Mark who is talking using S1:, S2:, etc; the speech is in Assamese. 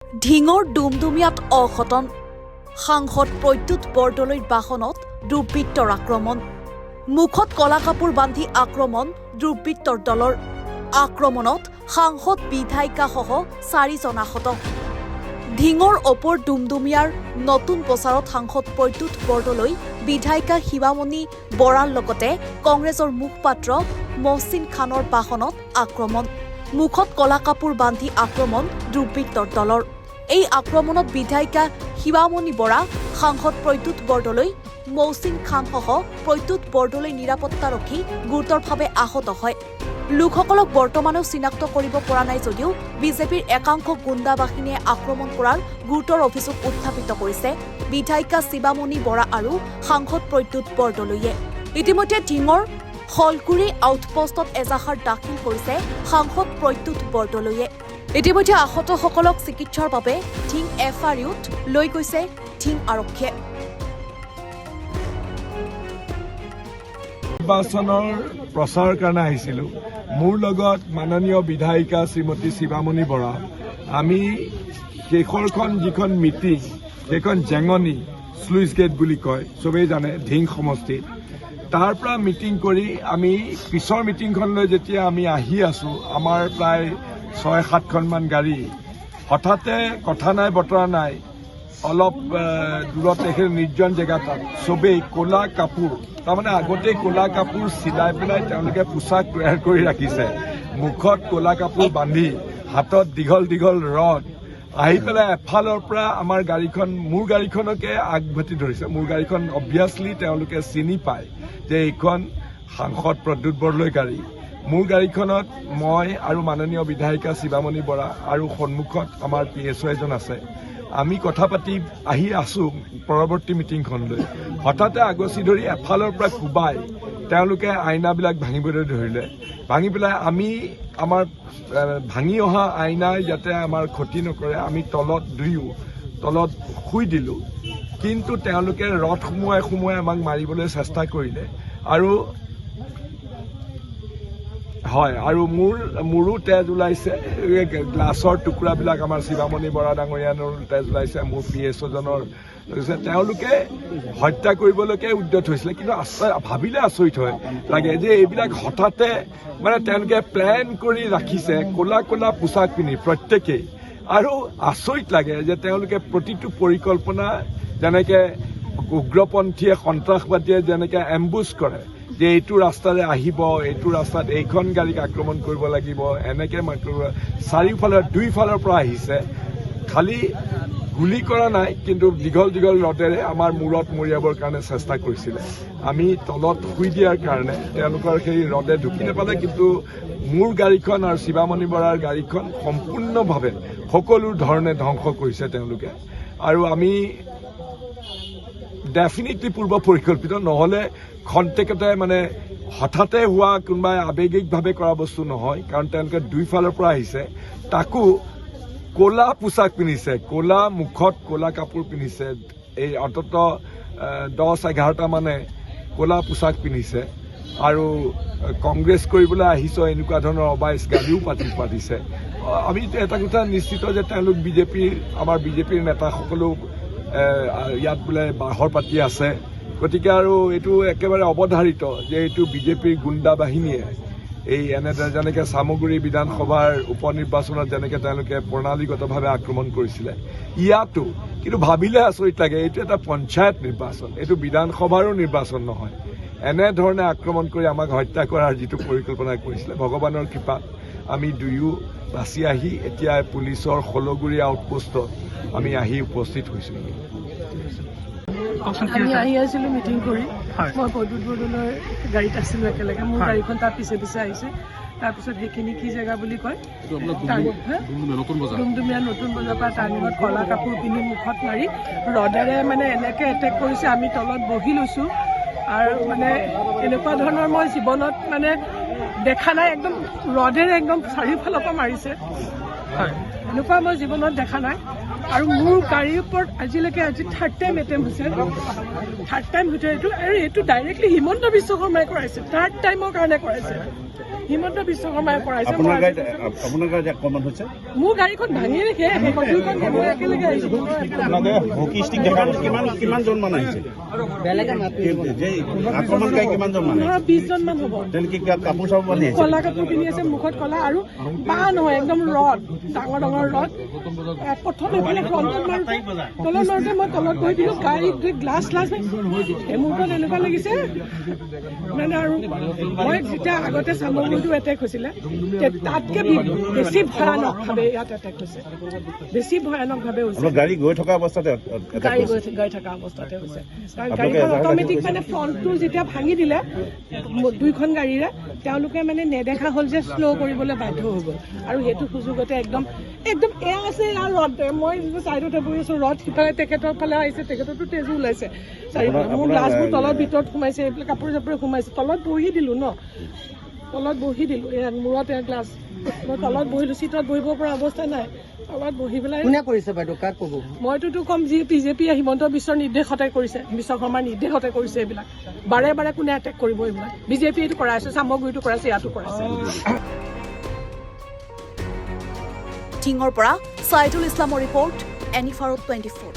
S1: ঢিঙৰ ডুমডুমিয়াত অঘটন সাংসদ প্ৰদ্যুৎ বৰদলৈৰ বাহনত দুৰ্বৃত্তৰ আক্ৰমণ মুখত কলা কাপোৰ বান্ধি আক্ৰমণ দুৰ্বৃত্তৰ দলৰ আক্ৰমণত সাংসদ বিধায়িকাসহ 4জন আহত ঢিঙৰ ওপৰ ডুমডুমিয়াৰ নতুন প্ৰচাৰত সাংসদ প্ৰদ্যুৎ বৰদলৈ বিধায়িকা শিৱামণি বৰাৰ লগতে কংগ্ৰেছৰ মুখপাত্ৰ মহচিন খানৰ বাহনত আক্ৰমণ মুখত কলা কাপোৰ বান্ধি আক্ৰমণ দুৰ্বৃত্তৰ দলৰ এই আক্ৰমণত বিধায়িকা শিৱামণি বৰা সাংসদ প্ৰদ্যুৎ বৰদলৈ মহচিন খানসহ প্ৰদ্যুৎ বৰদলৈ নিৰাপত্তাৰক্ষী গুৰুতৰভাৱে আহত হয় লোকসকলক বৰ্তমানেও চিনাক্ত কৰিব পৰা নাই যদিও বিজেপিৰ একাংশ গুণ্ডা বাহিনীয়ে আক্ৰমণ কৰাৰ গুৰুতৰ অভিযোগ উত্থাপিত কৰিছে বিধায়িকা শিৱামণি বৰা আৰু সাংসদ প্ৰদ্যুৎ বৰদলৈয়ে ইতিমধ্যে ঢিঙৰ হলকুৰি আউটপোষ্টত এজাহাৰ দাখিল কৰিছে সাংসদ প্ৰদ্যুৎ বৰদলৈয়ে ইতিমধ্যে আহতসকলক চিকিৎসাৰ বাবে ঢিং FRUত লৈ গৈছে ঢিং আৰক্ষীয়ে
S2: নিৰ্বাচনৰ প্ৰচাৰৰ কাৰণে আহিছিলোঁ মোৰ লগত মাননীয় বিধায়িকা শ্ৰীমতী শিৱামণি বৰা আমি শেষৰখন যিখন মিটিং সেইখন জেঙনি স্লুইচ গেট বুলি কয় চবেই জানে ঢিং সমষ্টিত তাৰ পৰা মিটিং কৰি আমি পিছৰ মিটিংখনলৈ যেতিয়া আমি আহি আছোঁ আমাৰ প্ৰায় 6-7খনমান গাড়ী হঠাতে কথা নাই বতৰা নাই অলপ দূৰত সেই নিৰ্জন জেগা তাত চবেই ক'লা কাপোৰ তাৰমানে আগতেই ক'লা কাপোৰ চিলাই পেলাই তেওঁলোকে পোছাক তৈয়াৰ কৰি ৰাখিছে মুখত ক'লা কাপোৰ বান্ধি হাতত দীঘল দীঘল ৰড আহি পেলাই এফালৰ পৰা আমাৰ গাড়ীখন মোৰ গাড়ীখনকে আগভাতি ধৰিছে মোৰ গাড়ীখন অবভিয়াছলি তেওঁলোকে চিনি পায় যে এইখন সাংসদ প্ৰদ্যুৎ বৰদলৈ গাড়ী মোৰ গাড়ীখনত মই আৰু মাননীয় বিধায়িকা শিৱামণি বৰা আৰু সন্মুখত আমাৰ PSO এজন আছে আমি কথা পাতি আহি আছো পৰৱৰ্তী মিটিংখনলৈ হঠাতে আগচি ধৰি এফালৰ পৰা কুবাই তেওঁলোকে আইনাবিলাক ভাঙিবলৈ ধৰিলে ভাঙি পেলাই আমি আমাৰ ভাঙি অহা আইনাই যাতে আমাৰ ক্ষতি নকৰে আমি তলত শুই দিলোঁ কিন্তু তেওঁলোকে ৰড সুমুৱাই আমাক মাৰিবলৈ চেষ্টা কৰিলে আৰু হয় আৰু মোৰো তেজ ওলাইছে গ্লাছৰ টুকুৰাবিলাক আমাৰ শিৱামণি বৰা ডাঙৰীয়ানৰ তেজ ওলাইছে মোৰ PSOজনৰ তেওঁলোকে হত্যা কৰিবলৈকে উদ্যত হৈছিলে কিন্তু ভাবিলে আচৰিত হয় লাগে যে এইবিলাক হঠাতে মানে তেওঁলোকে প্লেন কৰি ৰাখিছে ক'লা ক'লা পোছাক পিন্ধি প্ৰত্যেকেই আৰু আচৰিত লাগে যে তেওঁলোকে প্ৰতিটো পৰিকল্পনা যেনেকৈ উগ্ৰপন্থীয়ে সন্ত্ৰাসবাদীয়ে যেনেকৈ এম্বুছ কৰে যে এইটো ৰাস্তাৰে আহিব এইটো ৰাস্তাত এইখন গাড়ীক আক্ৰমণ কৰিব লাগিব এনেকৈ চাৰিওফালে দুইফালৰ পৰা আহিছে খালি গুলি কৰা নাই কিন্তু দীঘল দীঘল ৰডেৰে আমাৰ মূৰত মৰিয়াবৰ কাৰণে চেষ্টা কৰিছিলে আমি তলত শুই দিয়াৰ কাৰণে তেওঁলোকৰ সেই ৰডে ঢুকি নাপালে কিন্তু মোৰ গাড়ীখন আৰু শিৱামণি বৰাৰ গাড়ীখন সম্পূৰ্ণভাৱে সকলো ধৰণে ধ্বংস কৰিছে তেওঁলোকে আৰু আমি ডেফিনেটলি পূৰ্ব পৰিকল্পিত নহ'লে খন্তেকতে মানে হঠাতে হোৱা কোনোবাই আৱেগিকভাৱে কৰা বস্তু নহয় কাৰণ তেওঁলোকে দুইফালৰ পৰা আহিছে তাকো ক'লা পোছাক পিন্ধিছে ক'লা মুখত ক'লা কাপোৰ পিন্ধিছে এই অন্ততঃ 10-11টা মানে ক'লা পোছাক পিন্ধিছে আৰু কংগ্ৰেছ কৰিবলৈ আহিছ এনেকুৱা ধৰণৰ অবাইচ গালিও পাতিছে আমি এটা কথা নিশ্চিত যে তেওঁলোক আমাৰ বিজেপিৰ নেতাসকলেও ইয়াত বোলে বাহৰ পাতি আছে গতিকে আৰু এইটো একেবাৰে অৱধাৰিত যে এইটো বিজেপিৰ গুণ্ডা বাহিনীয়ে এই এনেদৰে যেনেকৈ চামগুৰি বিধানসভাৰ উপ নিৰ্বাচনত যেনেকৈ তেওঁলোকে প্ৰণালীগতভাৱে আক্ৰমণ কৰিছিলে ইয়াতো কিন্তু ভাবিলে আচৰিত লাগে এইটো এটা পঞ্চায়ত নিৰ্বাচন এইটো বিধানসভাৰো নিৰ্বাচন নহয় এনেধৰণে আক্ৰমণ কৰি আমাক হত্যা কৰাৰ যিটো পৰিকল্পনা কৰিছিলে ভগৱানৰ কৃপাত আমি দুয়ো বাচি আহি এতিয়া পুলিচৰ হলগুৰি আউটপোষ্টত আমি আহি উপস্থিত হৈছোঁ
S3: আমি আহি আছিলোঁ মিটিং কৰি মই প্ৰদ্যুৎ বৰদলৈৰ গাড়ীত আছিলোঁ একেলগে মোৰ গাড়ীখন তাৰ পিছে আহিছে তাৰপিছত সেইখিনি কি জেগা বুলি কয় ডুমডুমীয়া নতুন বজাৰ পৰা টাৰ্ণিঙত কলা কাপোৰ পিন্ধি মুখত মাৰি ৰডেৰে মানে এনেকৈ এটেক কৰিছে আমি তলত বহি লৈছোঁ আৰু মানে এনেকুৱা ধৰণৰ মই জীৱনত মানে দেখা নাই একদম ৰডেৰে একদম চাৰিওফালৰ পৰা মাৰিছে এনেকুৱা মই জীৱনত দেখা নাই আৰু মোৰ গাড়ীৰ ওপৰত আজি 3rd টাইম এটেম্প হৈছে, 3rd টাইম হৈছে এইটো, আৰু এইটো ডাইৰেক্টলি হিমন্ত বিশ্ব শৰ্মাই কৰাইছে, 3rd টাইমৰ কাৰণে কৰাইছে, হিমন্ত বিশ্ব শৰ্মাই কৰাইছে। মোৰ গাড়ীখন ভাঙি ৰেখে দুইখন একেলগে আহিছে। 15-20জন মান হ'ব। কলা কাপোৰ পিন্ধি আছে, মুখত কলা, আৰু বাঁহ নহয় একদম ৰদ, ডাঙৰ ডাঙৰ ৰদ। প্ৰথম এইফালে ফ্ৰণ্টত মাৰোঁতে তলত মাৰোঁতে মই তলত বহি দিলোঁ, গাড়ীত গ্লাছ এই মুহূৰ্তত এনেকুৱা লাগিছে মানে। আৰু মই যেতিয়া আগতে চামগুৰিটো এটেক হৈছিলে তাতকে বেছি ভয়ানকভাৱে ইয়াত এটেক হৈছে, বেছি ভয়ানকভাৱে হৈছে।
S4: গাড়ী গৈ থকা অৱস্থাতে
S3: হৈছে। গাড়ীখন অট'মেটিক মানে ফ্ৰণ্টটো যেতিয়া ভাঙি দিলে দুইখন গাড়ীৰে, তেওঁলোকে মানে নেদেখা হ'ল যে শ্ল' কৰিবলৈ বাধ্য হৈ গ'ল, আৰু সেইটো সুযোগতে একদম এয়া আছে ইয়াৰ ৰদ, মই চাইডতে বহি আছোঁ, ৰদ সিফালে তেখেতৰ ফালে আহিছে, তেখেতৰতো তেজো ওলাইছে চাৰিফালে, মোৰ গ্লাছবোৰ তলত ভিতৰত সোমাইছে, এইবিলাক কাপোৰ চাপোৰে সোমাইছে, তলত বহি দিলোঁ ইয়াত মূৰত গ্লাছ, মই তলত বহিলোঁ, চিটত বহিব পৰা অৱস্থা নাই, তলত বহি পেলাই।
S5: কোনে কৰিছে বাইদেউ, কাক ক'ব?
S3: মইতো ক'ম যি বিজেপি হিমন্ত বিশ্বৰ নিৰ্দেশতে কৰিছে, বিশ্ব শৰ্মাৰ নিৰ্দেশতে কৰিছে এইবিলাক। বাৰে বাৰে কোনে এটেক কৰিব এইবিলাক? বিজেপি এইটো কৰাইছে, চামগুৰিটো কৰাইছে, ইয়াতো কৰাইছে।
S1: টিঙৰ পৰা ছাইদুল ইছলামৰ ৰিপৰ্ট, এনিফাৰ 24।